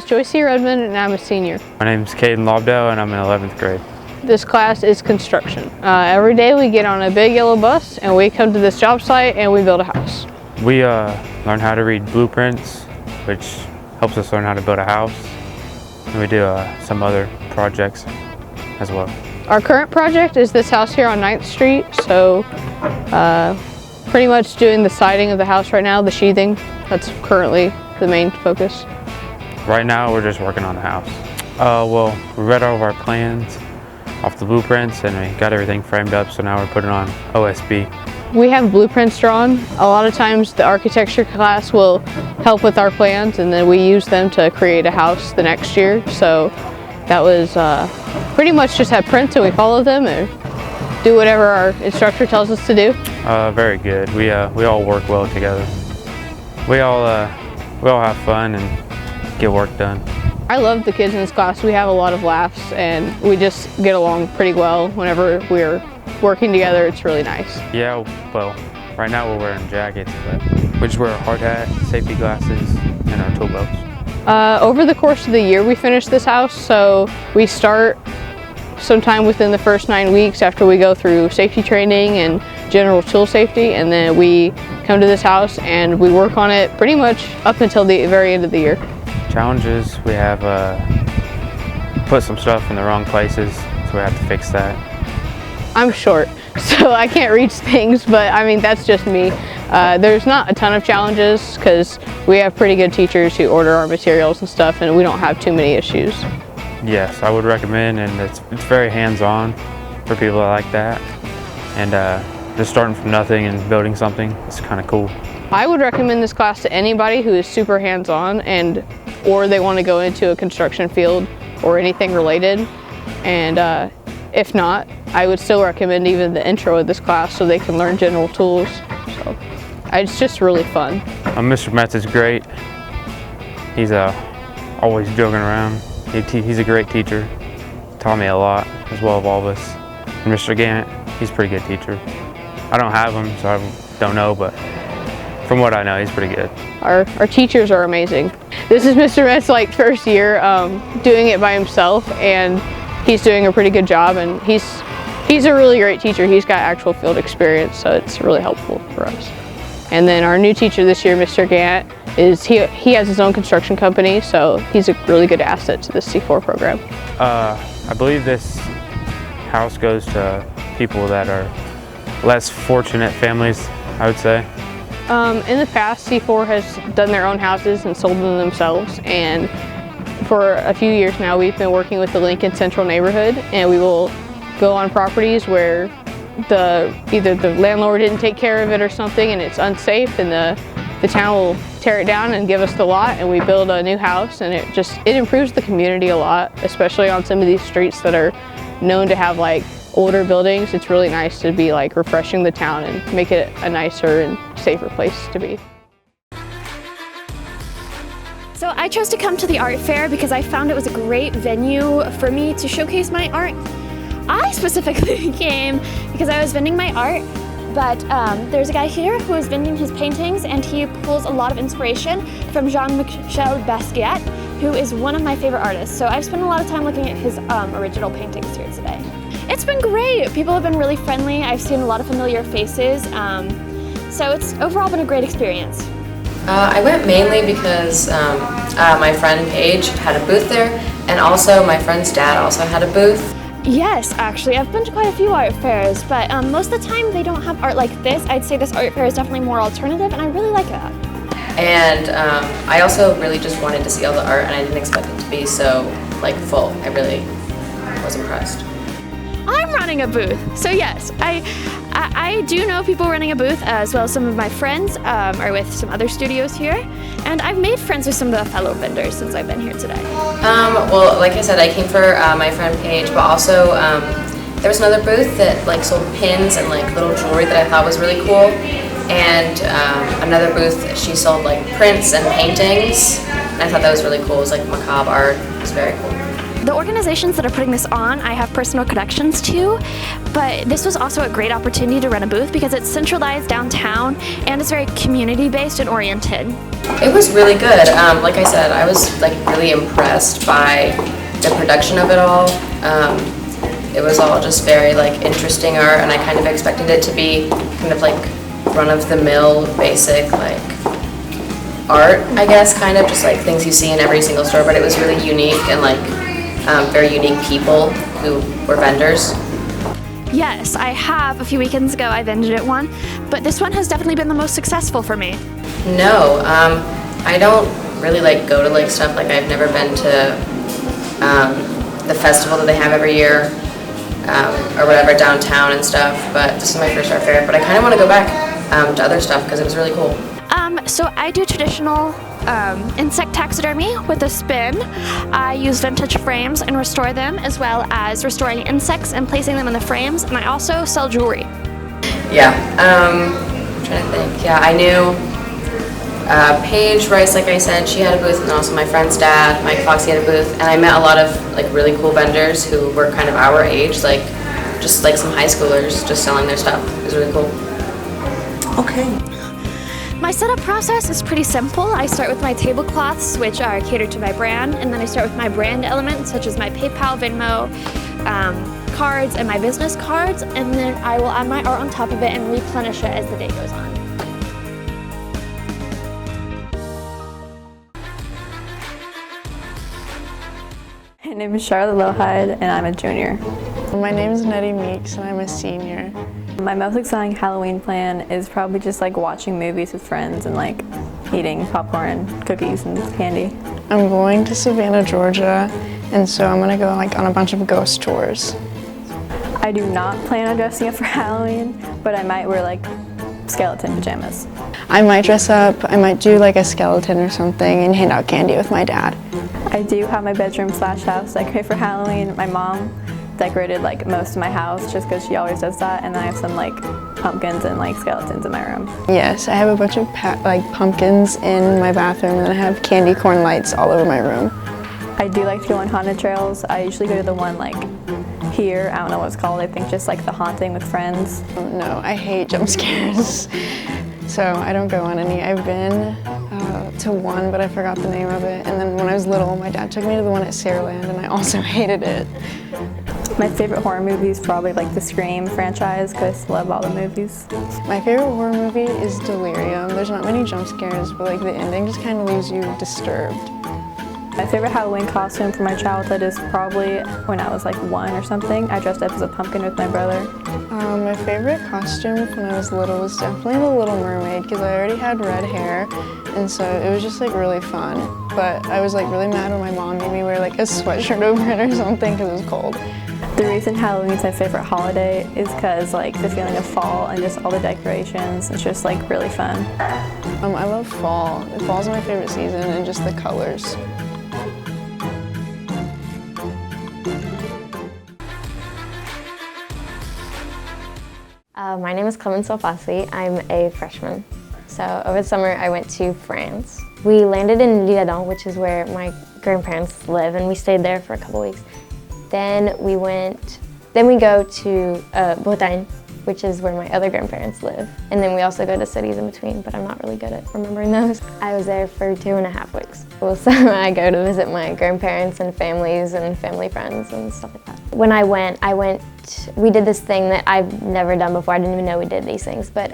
Joyce Redmond and I'm a senior. My name is Caden Lobdell and I'm in 11th grade. This class is construction. Every day we get on a big yellow bus and we come to this job site and we build a house. We learn how to read blueprints, which helps us learn how to build a house. And we do some other projects as well. Our current project is this house here on 9th Street, so pretty much doing the siding of the house right now, the sheathing. That's currently the main focus. Right now we're just working on the house. Well, we read all of our plans off the blueprints and we got everything framed up, so now we're putting on OSB. We have blueprints drawn. A lot of times the architecture class will help with our plans and then we use them to create a house the next year. So that was pretty much just have prints and we follow them and do whatever our instructor tells us to do. Very good. We all work well together. We all have fun and get work done. I love the kids in this class. We have a lot of laughs and we just get along pretty well whenever we're working together. It's really nice. Yeah, well, right now we're wearing jackets, but we just wear a hard hat, safety glasses, and our tool belts. Over the course of the year we finish this house, so we start sometime within the first 9 weeks after we go through safety training and general tool safety, and then we come to this house and we work on it pretty much up until the very end of the year. Challenges, we have put some stuff in the wrong places, so we have to fix that. I'm short, so I can't reach things, but I mean, that's just me. There's not a ton of challenges because we have pretty good teachers who order our materials and stuff, and we don't have too many issues. Yes, I would recommend, and it's very hands-on for people that like that. And just starting from nothing and building something, it's kind of cool. I would recommend this class to anybody who is super hands-on or they want to go into a construction field or anything related. And if not, I would still recommend even the intro of this class so they can learn general tools. So it's just really fun. Mr. Metz is great. He's always joking around. He's a great teacher. Taught me a lot as well as all of us. And Mr. Gant, he's a pretty good teacher. I don't have him, so I don't know, but from what I know, he's pretty good. Our teachers are amazing. This is Mr. Metz's first year doing it by himself, and he's doing a pretty good job, and he's a really great teacher. He's got actual field experience, so it's really helpful for us. And then our new teacher this year, Mr. Gant, he has his own construction company, so he's a really good asset to the C4 program. I believe this house goes to people that are less fortunate families, I would say. In the past, C4 has done their own houses and sold them themselves, and for a few years now we've been working with the Lincoln Central neighborhood, and we will go on properties where either the landlord didn't take care of it or something and it's unsafe, and the town will tear it down and give us the lot and we build a new house, and it improves the community a lot, especially on some of these streets that are known to have older buildings. It's really nice to be refreshing the town and make it a nicer and safer place to be. So I chose to come to the art fair because I found it was a great venue for me to showcase my art. I specifically came because I was vending my art, but there's a guy here who is vending his paintings, and he pulls a lot of inspiration from Jean-Michel Basquiat, who is one of my favorite artists. So I've spent a lot of time looking at his original paintings here today. It's been great. People have been really friendly. I've seen a lot of familiar faces. So it's overall been a great experience. I went mainly because my friend Paige had a booth there, and also my friend's dad also had a booth. Yes, actually, I've been to quite a few art fairs, but most of the time they don't have art like this. I'd say this art fair is definitely more alternative, and I really like that. And I also really just wanted to see all the art, and I didn't expect it to be so full. I really was impressed. I'm running a booth, so yes, I do know people running a booth, as well as some of my friends are with some other studios here, and I've made friends with some of the fellow vendors since I've been here today. Well, like I said, I came for my friend Paige, but also there was another booth that sold pins and little jewelry that I thought was really cool, and another booth she sold prints and paintings, and I thought that was really cool. It was macabre art. It was very cool. The organizations that are putting this on, I have personal connections to, but this was also a great opportunity to run a booth because it's centralized downtown and it's very community-based and oriented. It was really good. Like I said, I was like really impressed by the production of it all. It was all just very like interesting art, and I kind of expected it to be kind of like run-of-the-mill, basic like art, I guess, kind of just like things you see in every single store. But it was really unique and like very unique people who were vendors. Yes, I have. A few weekends ago I vended at one, but this one has definitely been the most successful for me. No, I don't really like go to like stuff, like I've never been to the festival that they have every year or whatever downtown and stuff, but this is my first art fair. But I kind of want to go back to other stuff because it was really cool. So I do traditional insect taxidermy with a spin. I use vintage frames and restore them, as well as restoring insects and placing them in the frames, and I also sell jewelry. Yeah, I'm trying to think. Yeah, I knew Paige Rice, like I said, she had a booth, and also my friend's dad, Mike Foxy, had a booth, and I met a lot of like really cool vendors who were kind of our age, like just like some high schoolers just selling their stuff. It was really cool. Okay. My setup process is pretty simple. I start with my tablecloths, which are catered to my brand, and then I start with my brand elements, such as my PayPal, Venmo, cards, and my business cards, and then I will add my art on top of it and replenish it as the day goes on. My name is Charlotte Lowhide, and I'm a junior. My name is Nettie Meeks, and I'm a senior. My most exciting Halloween plan is probably just like watching movies with friends and like eating popcorn, cookies, and candy. I'm going to Savannah, Georgia, and so I'm gonna go like on a bunch of ghost tours. I do not plan on dressing up for Halloween, but I might wear like skeleton pajamas. I might dress up, I might do like a skeleton or something and hand out candy with my dad. I do have my bedroom / house decorated for Halloween. My mom decorated like most of my house just because she always does that, and then I have some like pumpkins and like skeletons in my room. Yes, I have a bunch of like pumpkins in my bathroom, and I have candy corn lights all over my room. I do like to go on haunted trails. I usually go to the one like here, I don't know what it's called, I think just like the haunting with friends. No, I hate jump scares, so I don't go on any. I've been to one, but I forgot the name of it, and then when I was little, my dad took me to the one at Saraland, and I also hated it. My favorite horror movie is probably like the Scream franchise because I love all the movies. My favorite horror movie is Delirium. There's not many jump scares, but like the ending just kind of leaves you disturbed. My favorite Halloween costume from my childhood is probably when I was like 1 or something. I dressed up as a pumpkin with my brother. My favorite costume when I was little was definitely the Little Mermaid because I already had red hair, and so it was just like really fun. But I was like really mad when my mom made me wear like a sweatshirt over it or something because it was cold. The reason Halloween is my favorite holiday is because like the feeling of fall and just all the decorations. It's just like really fun. I love fall. Fall's my favorite season and just the colors. My name is Clemence Alfasi. I'm a freshman. So over the summer I went to France. We landed in L'Isle-Adam, which is where my grandparents live, and we stayed there for a couple weeks. Then we go to Bretagne, which is where my other grandparents live. And then we also go to cities in between, but I'm not really good at remembering those. I was there for 2.5 weeks. So I go to visit my grandparents and families and family friends and stuff like that. When I went, we did this thing that I've never done before. I didn't even know we did these things, but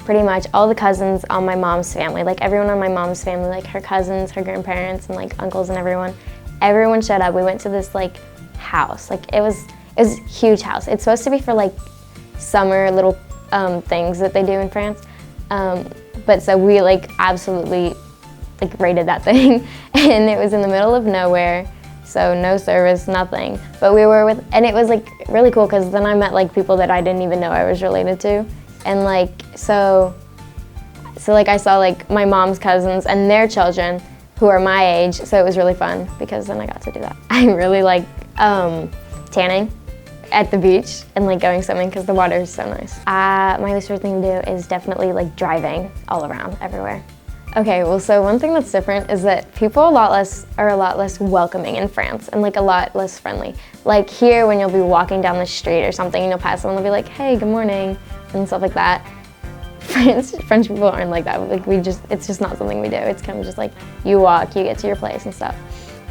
pretty much all the cousins on my mom's family, like everyone on my mom's family, like her cousins, her grandparents, and like uncles and everyone showed up. We went to this like house. Like it was a huge house. It's supposed to be for like summer little things that they do in France. But so we like absolutely like raided that thing, and it was in the middle of nowhere. So no service, nothing. But we were and it was like really cool because then I met like people that I didn't even know I was related to. And like, so like I saw like my mom's cousins and their children who are my age. So it was really fun because then I got to do that. I really like tanning at the beach and like going swimming because the water is so nice. My least favorite thing to do is definitely like driving all around everywhere. Okay, well, so one thing that's different is that people are a lot less welcoming in France and like a lot less friendly. Like here, when you'll be walking down the street or something and you'll pass someone, they'll be like, "Hey, good morning," and stuff like that. French people aren't like that. Like it's just not something we do. It's kind of just like you walk, you get to your place and stuff.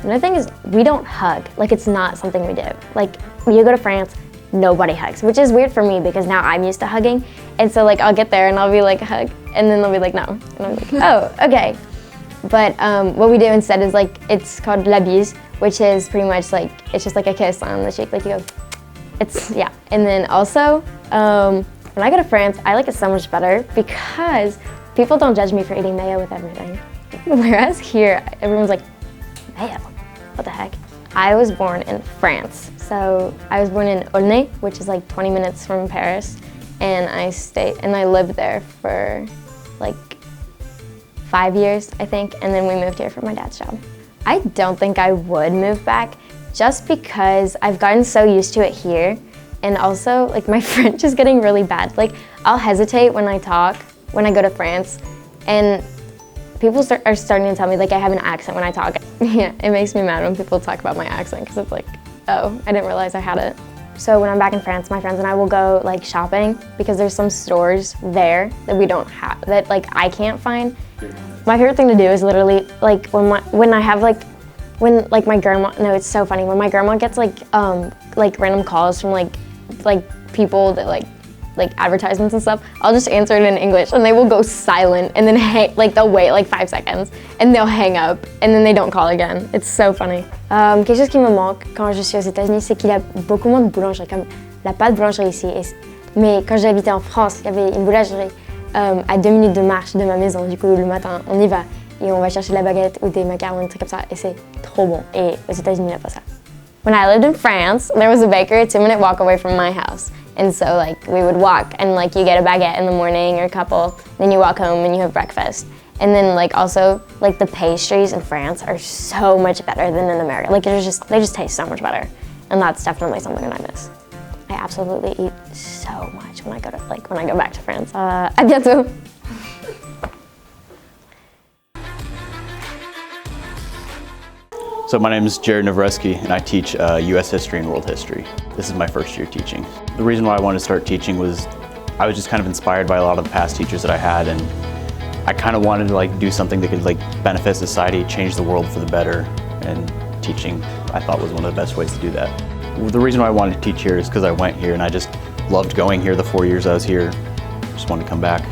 Another thing is we don't hug. Like it's not something we do. Like when you go to France, nobody hugs, which is weird for me because now I'm used to hugging. And so like I'll get there and I'll be like, hug, and then they'll be like, no. And I'm like, oh, okay. But what we do instead is like, it's called la bise, which is pretty much like, it's just like a kiss on the cheek, like you go, yeah. And then also, when I go to France, I like it so much better because people don't judge me for eating mayo with everything. Whereas here, everyone's like, mayo, what the heck? I was born in France. So I was born in Aulnay, which is like 20 minutes from Paris. And I lived there for like 5 years, I think. And then we moved here for my dad's job. I don't think I would move back just because I've gotten so used to it here. And also like my French is getting really bad. Like I'll hesitate when I talk, when I go to France. And people are starting to tell me like I have an accent when I talk. Yeah, it makes me mad when people talk about my accent because it's like, oh, I didn't realize I had it. So when I'm back in France, my friends and I will go like shopping because there's some stores there that we don't have, that like I can't find. My favorite thing to do is literally like when my grandma, no, it's so funny, when my grandma gets like random calls from like people that like advertisements and stuff, I'll just answer it in English and they will go silent and then they'll wait like 5 seconds and they'll hang up and then they don't call again. It's so funny. Quelque chose qui me manque quand je suis aux États-Unis, c'est qu'il y a beaucoup moins de boulangeries, comme la pas de boulangerie ici. Mais quand j'habitais en France, il y avait une boulangerie à 2 minutes de marche de ma maison. Du coup, le matin, on y va et on va chercher de la baguette ou des macarons, des trucs comme ça et c'est trop bon. Et aux États-Unis, il n'y a pas ça. When I lived in France, there was a bakery a 2-minute walk away from my house. And so like we would walk and like you get a baguette in the morning or a couple, then you walk home and you have breakfast. And then like also like the pastries in France are so much better than in America. Like they just taste so much better. And that's definitely something that I miss. I absolutely eat so much when I go back to France. À bientôt. So my name is Jared Navreski and I teach U.S. history and world history. This is my first year teaching. The reason why I wanted to start teaching was I was just kind of inspired by a lot of the past teachers that I had, and I kind of wanted to like do something that could like benefit society, change the world for the better, and teaching I thought was one of the best ways to do that. The reason why I wanted to teach here is because I went here and I just loved going here the 4 years I was here. Just wanted to come back.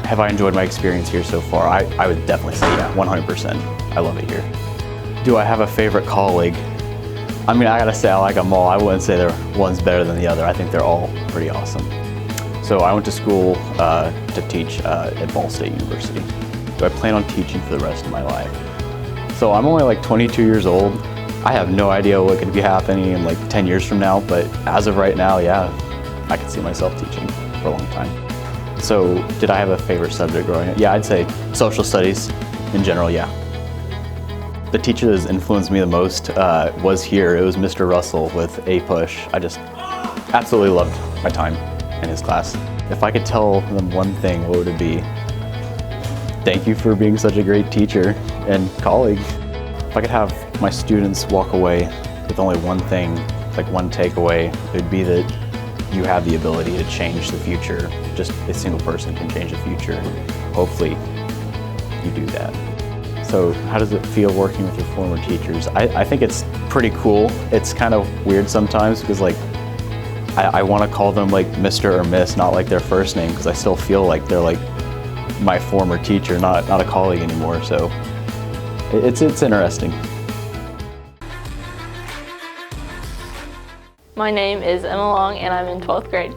Have I enjoyed my experience here so far? I would definitely say yeah, 100%. I love it here. Do I have a favorite colleague? I mean, I gotta say I like them all. I wouldn't say one's better than the other. I think they're all pretty awesome. So I went to school to teach at Ball State University. Do I plan on teaching for the rest of my life? So I'm only like 22 years old. I have no idea what could be happening in like 10 years from now, but as of right now, yeah, I can see myself teaching for a long time. So did I have a favorite subject growing up? Yeah, I'd say social studies in general, yeah. The teacher that has influenced me the most was here. It was Mr. Russell with APUSH. I just absolutely loved my time in his class. If I could tell them one thing, what would it be? Thank you for being such a great teacher and colleague. If I could have my students walk away with only one thing, like one takeaway, it would be that you have the ability to change the future. Just a single person can change the future. Hopefully you do that. So how does it feel working with your former teachers? I think it's pretty cool. It's kind of weird sometimes because like I want to call them like Mr. or Miss, not like their first name, because I still feel like they're like my former teacher, not a colleague anymore. So it's interesting. My name is Emma Long and I'm in 12th grade.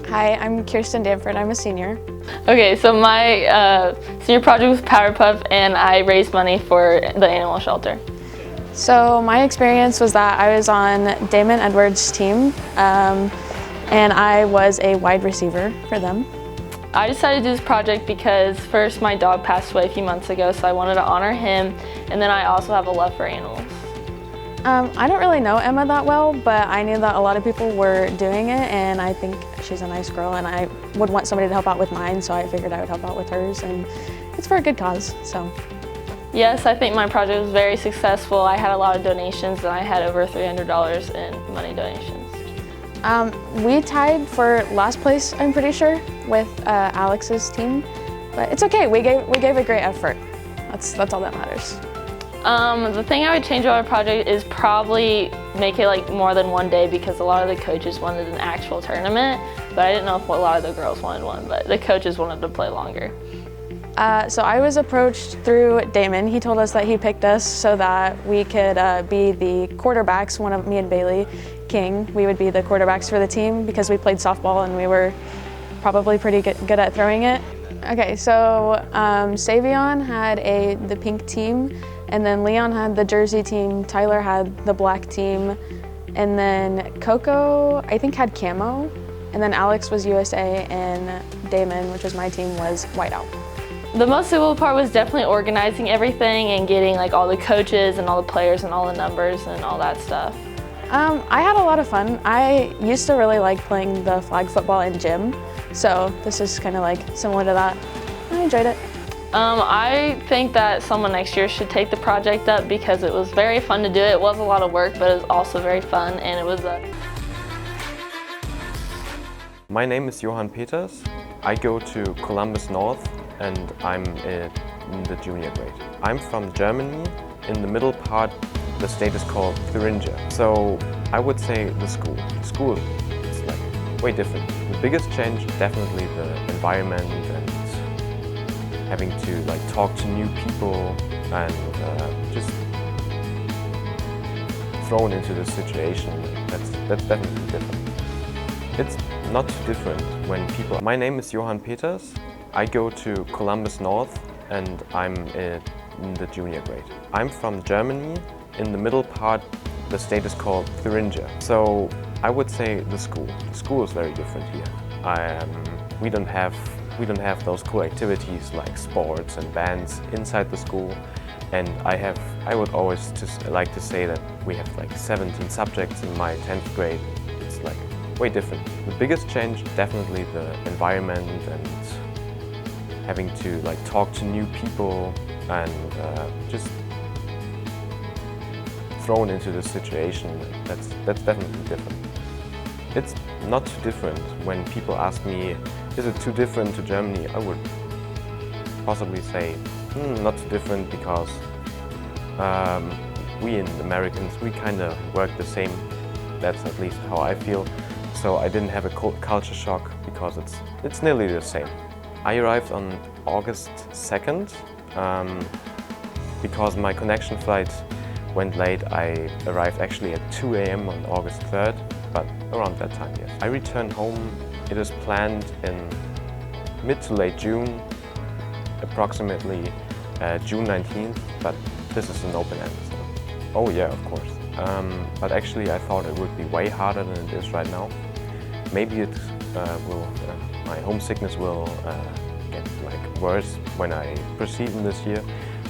Hi, I'm Kirsten Danford. I'm a senior. Okay, so my senior project was Powerpuff and I raised money for the animal shelter. So my experience was that I was on Damon Edwards' team and I was a wide receiver for them. I decided to do this project because first my dog passed away a few months ago, so I wanted to honor him, and then I also have a love for animals. I don't really know Emma that well, but I knew that a lot of people were doing it, and I think she's a nice girl, and I would want somebody to help out with mine, so I figured I would help out with hers, and it's for a good cause, so. Yes, I think my project was very successful. I had a lot of donations and I had over $300 in money donations. We tied for last place, I'm pretty sure, with Alex's team, but it's okay. We gave a great effort. That's all that matters. The thing I would change about our project is probably make it like more than one day, because a lot of the coaches wanted an actual tournament, but I didn't know if a lot of the girls wanted one, but the coaches wanted to play longer. So I was approached through Damon. He told us that he picked us so that we could be the quarterbacks, one of me and Bailey King. We would be the quarterbacks for the team because we played softball and we were probably pretty good at throwing it. Okay, so Savion had the pink team, and then Leon had the jersey team, Tyler had the black team, and then Coco, I think, had camo, and then Alex was USA, and Damon, which was my team, was whiteout. The most difficult part was definitely organizing everything and getting like all the coaches and all the players and all the numbers and all that stuff. I had a lot of fun. I used to really like playing the flag football in gym, so this is kind of like similar to that. I enjoyed it. I think that someone next year should take the project up because it was very fun to do. It was a lot of work, but it was also very fun, and it was My name is Johann Peters. I go to Columbus North and I'm in the junior grade. I'm from Germany. In the middle part, the state is called Thuringia. So I would say the school. The school is like way different. The biggest change, definitely the environment and having to like talk to new people and just thrown into the situation. That's definitely different. It's not too different when people. My name is Johann Peters. I go to Columbus North and I'm in the junior grade. I'm from Germany. In the middle part, the state is called Thuringia. So I would say the school. The school is very different here. We don't have those cool activities like sports and bands inside the school. And I would always just like to say that we have like 17 subjects in my 10th grade. It's like way different. The biggest change, definitely the environment and having to like talk to new people and just thrown into the situation. That's definitely different. It's not too different. When people ask me, is it too different to Germany? I would possibly say, not too different, because we in Americans, we kind of work the same. That's at least how I feel. So I didn't have a culture shock because it's nearly the same. I arrived on August 2nd. Because my connection flight went late, I arrived actually at 2 a.m. on August 3rd, but around that time, yes. I returned home. It is planned in mid to late June, approximately June 19th, but this is an open end. So. Oh yeah, of course. But actually I thought it would be way harder than it is right now. Maybe it my homesickness will get like worse when I proceed in this year,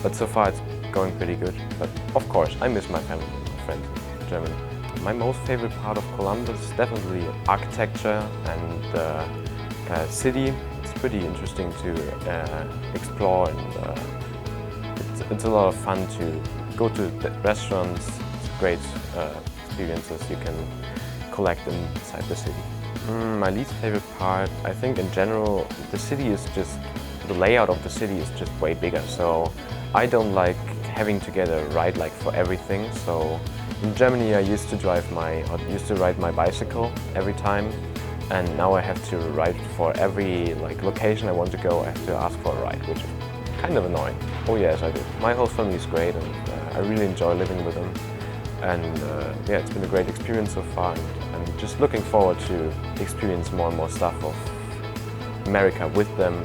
but so far it's going pretty good. But of course, I miss my family and my friends in Germany. My most favorite part of Columbus is definitely architecture and the city. It's pretty interesting to explore, and it's a lot of fun to go to the restaurants. It's great experiences you can collect inside the city. My least favorite part, I think in general, the city is just, the layout of the city is just way bigger. So I don't like having to get a ride like for everything. So in Germany I used to ride my bicycle every time, and now I have to ride for every like location I want to go. I have to ask for a ride, which is kind of annoying. Oh yes, I do. My whole family is great, and I really enjoy living with them. And yeah, it's been a great experience so far, and I'm just looking forward to experience more and more stuff of America with them.